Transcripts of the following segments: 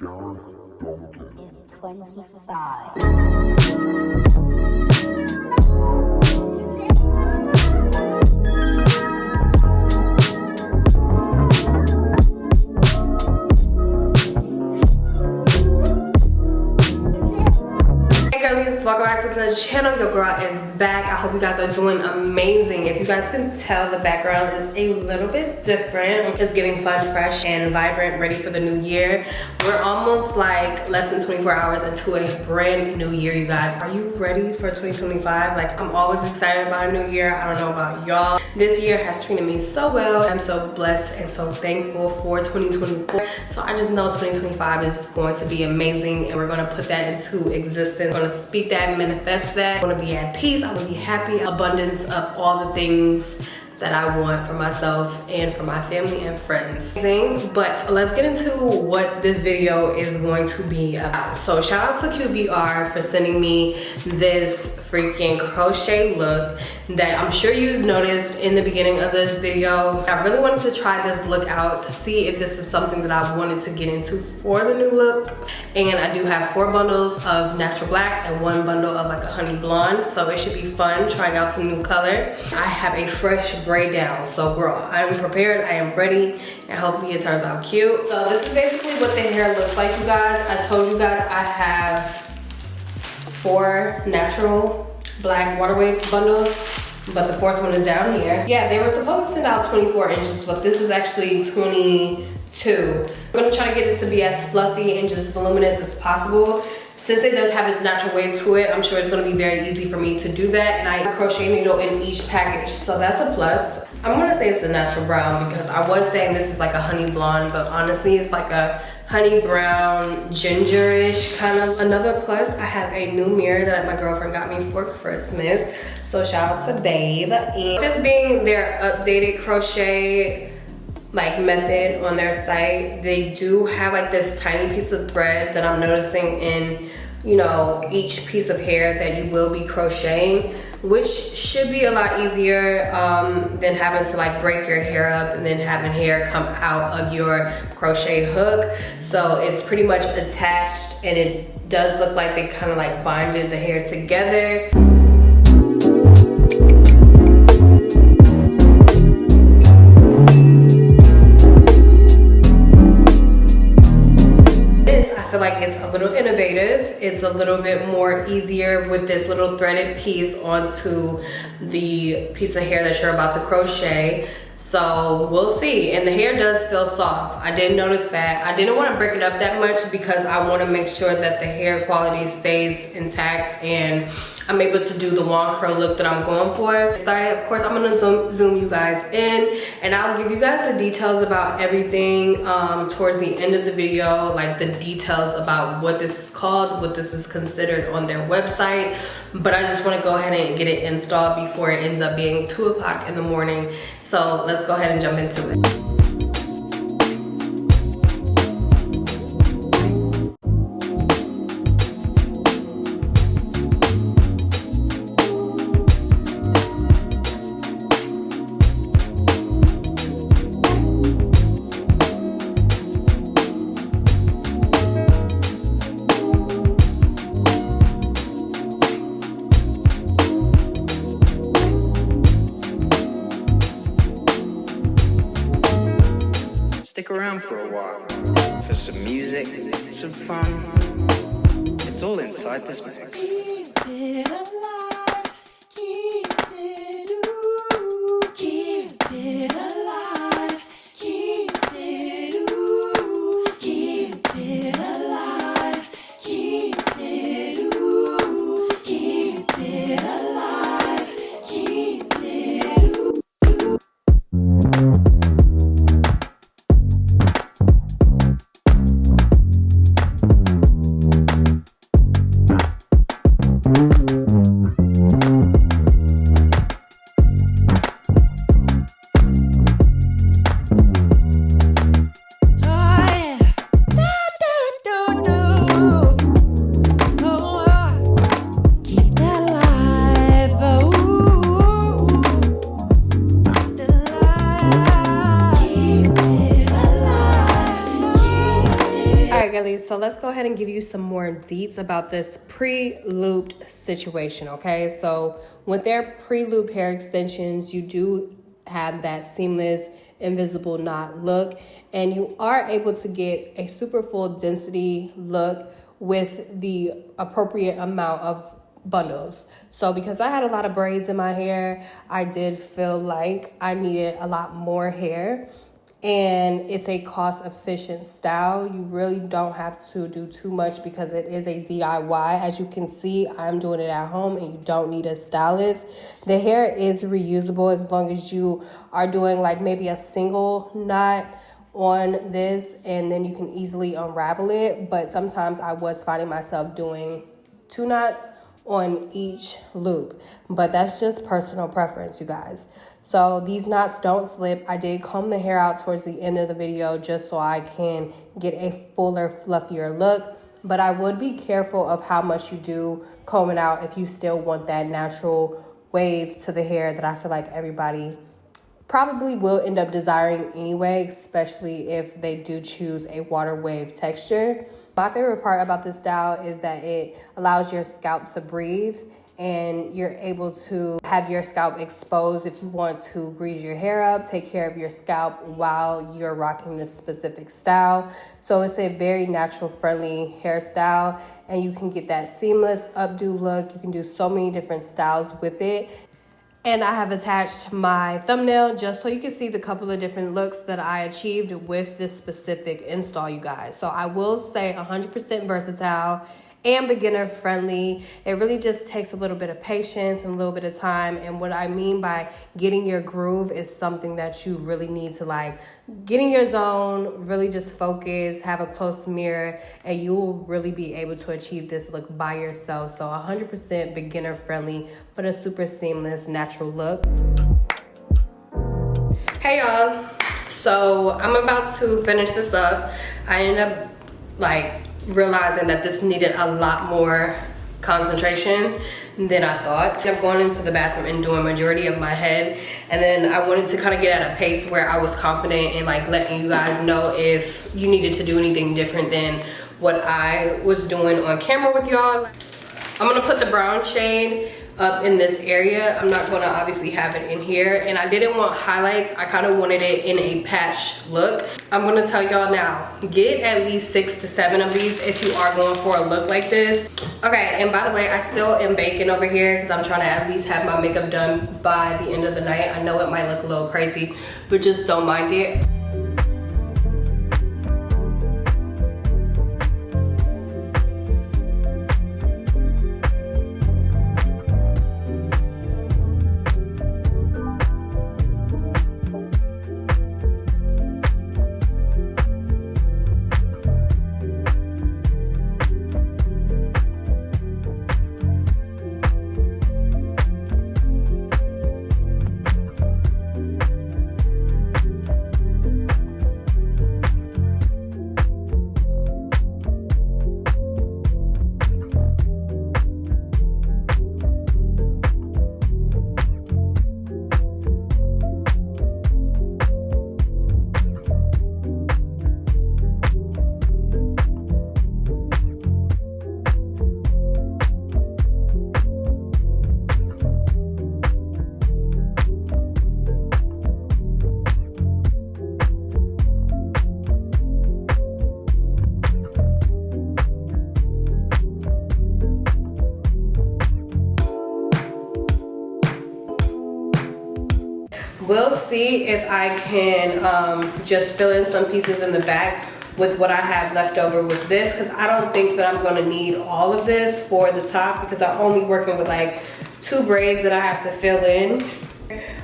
is 25. Welcome back to the channel. Your girl is back. I hope you guys are doing amazing. If you guys can tell, the background is a little bit different. It's giving fun, fresh, and vibrant, ready for the new year. We're almost like less than 24 hours into a brand new year, you guys. Are you ready for 2025? Like, I'm always excited about a new year. I don't know about y'all. This year has treated me so well. I'm so blessed and so thankful for 2024. So I just know 2025 is just going to be amazing, and we're going to put that into existence. We're going to speak that, manifest that. I want to be at peace. I want to be happy, abundance of all the things that I want for myself and for my family and friends. But let's get into what this video is going to be about. So shout out to QVR for sending me this freaking crochet look that I'm sure you've noticed in the beginning of this video. I really wanted to try this look out to see if this is something that I wanted to get into for the new look. And I do have 4 bundles of natural black and 1 bundle of like a honey blonde. So it should be fun trying out some new color. I have a fresh braid down. So girl, I'm prepared, I am ready, and hopefully it turns out cute. So this is basically what the hair looks like, you guys. I told you guys I have 4 natural black water wave bundles, but the 4th one is down here. Yeah, they were supposed to send out 24 inches, but this is actually 22. I'm gonna try to get this to be as fluffy and just voluminous as possible. Since it does have its natural wave to it, I'm sure it's gonna be very easy for me to do that. And I have a crochet needle in each package, so that's a plus. I'm gonna say it's a natural brown because I was saying this is like a honey blonde, but honestly it's like a honey brown, gingerish kind of. Another plus, I have a new mirror that my girlfriend got me for Christmas. So shout out to Babe. And this being their updated crochet like method on their site, they do have like this tiny piece of thread that I'm noticing in, you know, each piece of hair that you will be crocheting, which should be a lot easier than having to like break your hair up and then having hair come out of your crochet hook. So it's pretty much attached, and it does look like they kind of like binded the hair together. Like it's a little innovative. It's a little bit more easier with this little threaded piece onto the piece of hair that you're about to crochet. So we'll see. And the hair does feel soft. I did notice that. I didn't want to break it up that much because I want to make sure that the hair quality stays intact and I'm able to do the wand curl look that I'm going for. Started, of course, I'm gonna zoom you guys in, and I'll give you guys the details about everything towards the end of the video, like the details about what this is called, what this is considered on their website. But I just want to go ahead and get it installed before it ends up being 2 o'clock in the morning. So let's go ahead and jump into it. Stick around for a while, for some music, some fun. It's all inside this mix. Keep it alive, keep it, ooh, keep it alive, keep it, ooh, keep it alive, keep it, ooh, keep it alive, keep it, ooh. so let's go ahead and give you some more deets about this pre-looped situation, okay? So with their pre-loop hair extensions, you do have that seamless invisible knot look, and you are able to get a super full density look with the appropriate amount of bundles. So because I had a lot of braids in my hair, I did feel like I needed a lot more hair. And it's a cost-efficient style. You really don't have to do too much because it is a DIY. As you can see, I'm doing it at home and you don't need a stylist. The hair is reusable as long as you are doing like maybe a single knot on this, and then you can easily unravel it. But sometimes I was finding myself doing 2 knots on each loop, but that's just personal preference, you guys. So these knots don't slip. I did comb the hair out towards the end of the video just so I can get a fuller, fluffier look, but I would be careful of how much you do comb it out if you still want that natural wave to the hair that I feel like everybody probably will end up desiring anyway, especially if they do choose a water wave texture. My favorite part about this style is that it allows your scalp to breathe, and you're able to have your scalp exposed if you want to grease your hair up, take care of your scalp while you're rocking this specific style. So it's a very natural friendly hairstyle, and you can get that seamless updo look. You can do so many different styles with it. And I have attached my thumbnail just so you can see the couple of different looks that I achieved with this specific install, you guys. So I will say 100% versatile and beginner friendly. It really just takes a little bit of patience and a little bit of time. And what I mean by getting your groove is something that you really need to like get in your zone, really just focus, have a close mirror, and you will really be able to achieve this look by yourself. So 100% beginner friendly, but a super seamless natural look. Hey y'all, so I'm about to finish this up. I ended up like realizing that this needed a lot more concentration than I thought. I'm going into the bathroom and doing majority of my head, and then I wanted to kind of get at a pace where I was confident in like letting you guys know if you needed to do anything different than what I was doing on camera with y'all. I'm gonna put the brown shade up in this area. I'm not gonna obviously have it in here, and I didn't want highlights. I kind of wanted it in a patch look. I'm gonna tell y'all now, get at least 6 to 7 of these if you are going for a look like this. Okay, and by the way, I still am baking over here because I'm trying to at least have my makeup done by the end of the night. I know it might look a little crazy, but just don't mind it. We'll see if I can just fill in some pieces in the back with what I have left over with this, because I don't think that I'm going to need all of this for the top because I'm only working with like 2 braids that I have to fill in.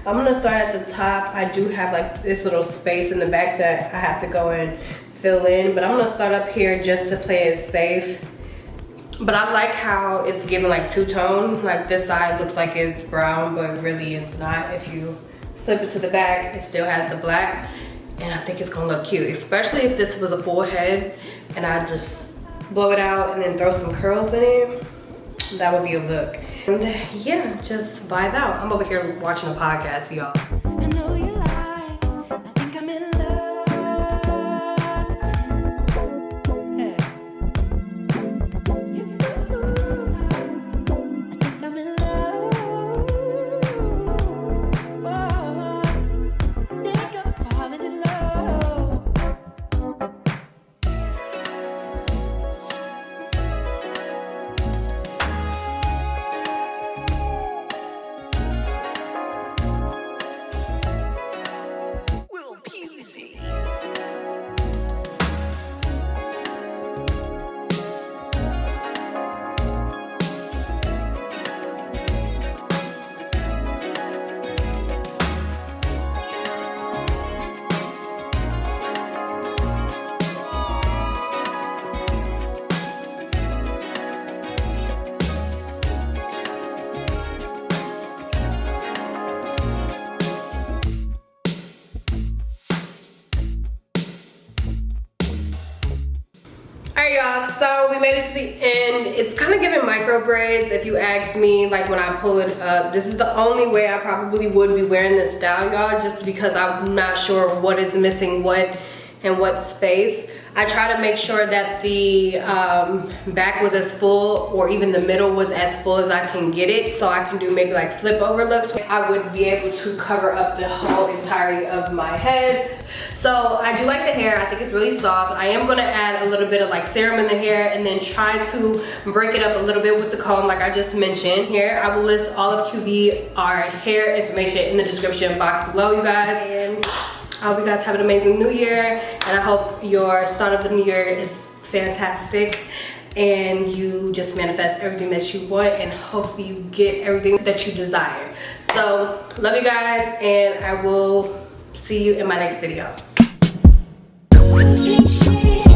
I'm going to start at the top. I do have like this little space in the back that I have to go and fill in, but I'm going to start up here just to play it safe. But I like how it's giving like 2-tone. Like this side looks like it's brown, but really it's not. If you flip it to the back, it still has the black, and I think it's gonna look cute, especially if this was a full head and I just blow it out and then throw some curls in it. That would be a look. And yeah, just vibe out. I'm over here watching a podcast, y'all. I know you like, I think I'm in love. y'all, so we made it to the end. It's kind of giving micro braids if you ask me. Like when I pull it up, this is the only way I probably would be wearing this style, y'all, just because I'm not sure what is missing what and what space. I try to make sure that the back was as full, or even the middle was as full as I can get it, so I can do maybe like flip over looks. I would be able to cover up the whole entirety of my head. So I do like the hair. I think it's really soft. I am gonna add a little bit of like serum in the hair and then try to break it up a little bit with the comb like I just mentioned. Here, I will list all of QVR hair information in the description box below, you guys. And I hope you guys have an amazing new year, and I hope your start of the new year is fantastic and you just manifest everything that you want, and hopefully you get everything that you desire. So love you guys, and I will see you in my next video. Sing shit.